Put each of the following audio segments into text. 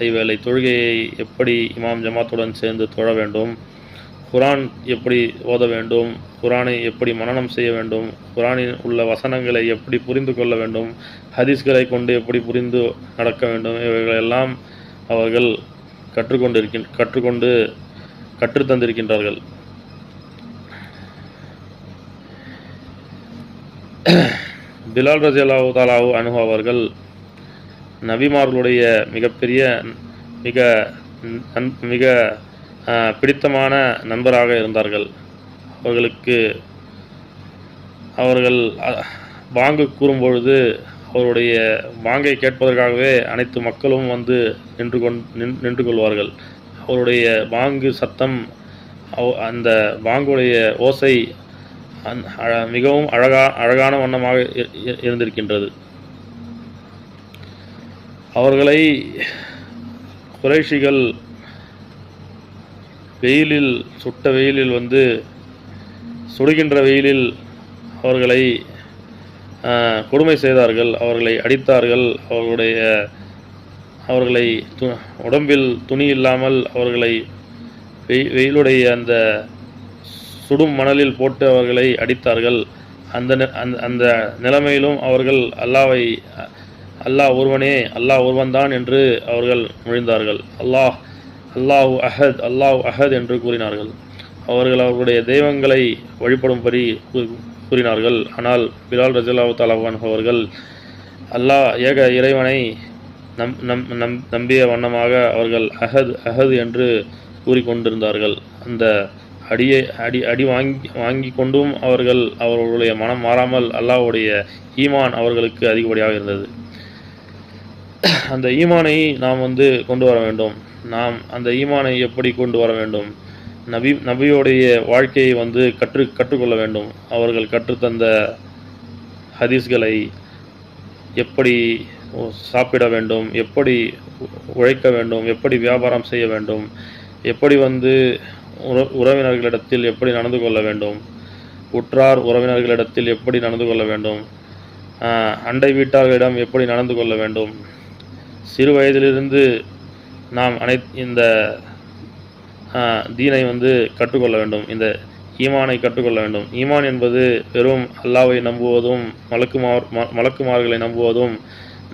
ஐவேளை தொழுகையை எப்படி இமாம் ஜமாத்துடன் சேர்ந்து தொழ வேண்டும், குரான் எப்படி ஓத வேண்டும், குரானை எப்படி மனனம் செய்ய வேண்டும், குரானில் உள்ள வசனங்களை எப்படி புரிந்து கொள்ள வேண்டும், ஹதீஸ்களை கொண்டு எப்படி புரிந்து நடக்க வேண்டும், இவைகளெல்லாம் அவர்கள் கற்றுத்தந்திருக்கின்றார்கள். பிலால் ரலியல்லாஹு தஆலா அன்ஹு அவர்கள் நபிமார்களுடைய மிக பிடித்தமான நண்பராக இருந்தார்கள். அவர்கள் பாங்கு கூறும்பொழுது அவருடைய பாங்கை கேட்பதற்காகவே அனைத்து மக்களும் வந்து நின்று கொள்வார்கள். அவருடைய பாங்கு சத்தம், அந்த பாங்குடைய ஓசை மிகவும் அழகான வண்ணமாக இருந்திருக்கின்றது. அவர்களை குறைஷிகள் சுட்ட வெயிலில் வந்து சுடுகின்ற வெயிலில் அவர்களை கொடுமை செய்தார்கள், அவர்களை அடித்தார்கள், அவர்களை உடம்பில் துணி இல்லாமல் அவர்களை வெயிலுடைய அந்த சுடும் மணலில் போட்டு அவர்களை அடித்தார்கள். அந்த நிலைமையிலும் அவர்கள் அல்லாஹ் ஒருவன்தான் என்று அவர்கள் மொழிந்தார்கள். அல்லாஹு அஹத் என்று கூறினார்கள். அவர்களுடைய தெய்வங்களை வழிபடும்படி கூறினார்கள். ஆனால் பிலால் ரலியல்லாஹு தஆலா அன்ஹு அவர்கள் அல்லாஹ் ஏக இறைவனை நம்பிய வண்ணமாக அவர்கள் அஹத் என்று கூறிக்கொண்டிருந்தார்கள். அந்த அடி வாங்கி கொண்டும் அவர்களுடைய மனம் மாறாமல் அல்லாஹ்வுடைய ஈமான் அவர்களுக்கு அதிகப்படியாக இருந்தது. அந்த ஈமானை நாம் வந்து கொண்டு வர வேண்டும். நாம் அந்த ஈமானை எப்படி கொண்டு வர வேண்டும்? நபியோடைய வாழ்க்கையை வந்து கற்றுக்கொள்ள வேண்டும். அவர்கள் கற்றுத்தந்த ஹதீஸ்களை எப்படி சாப்பிட வேண்டும், எப்படி உழைக்க வேண்டும், எப்படி வியாபாரம் செய்ய வேண்டும், எப்படி வந்து உறவினர்களிடத்தில் எப்படி நடந்து கொள்ள வேண்டும், உற்றார் உறவினர்களிடத்தில் எப்படி நடந்து கொள்ள வேண்டும், அண்டை வீட்டார்களிடம் எப்படி நடந்து கொள்ள வேண்டும். சிறு வயதிலிருந்து நாம் இந்த தீனை வந்து கற்றுக்கொள்ள வேண்டும், இந்த ஈமானை கற்றுக்கொள்ள வேண்டும். ஈமான் என்பது வெறும் அல்லாஹ்வை நம்புவதும், மலக்குமார்களை நம்புவதும்,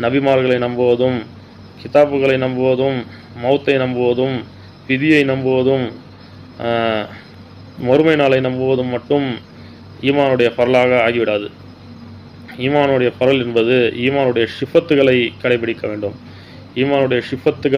நபிமார்களை நம்புவதும், கிதாபுகளை நம்புவதும், மௌத்தை நம்புவதும், விதியை நம்புவதும், மறுமை நாளை நம்புவதும் மட்டும் ஈமானுடைய பரலாக ஆகிவிடாது. ஈமானுடைய பரல் என்பது ஈமானுடைய ஷிஃபத்துகளை கடைபிடிக்க வேண்டும். ஈமானுடைய ஷிஃபத்துகள்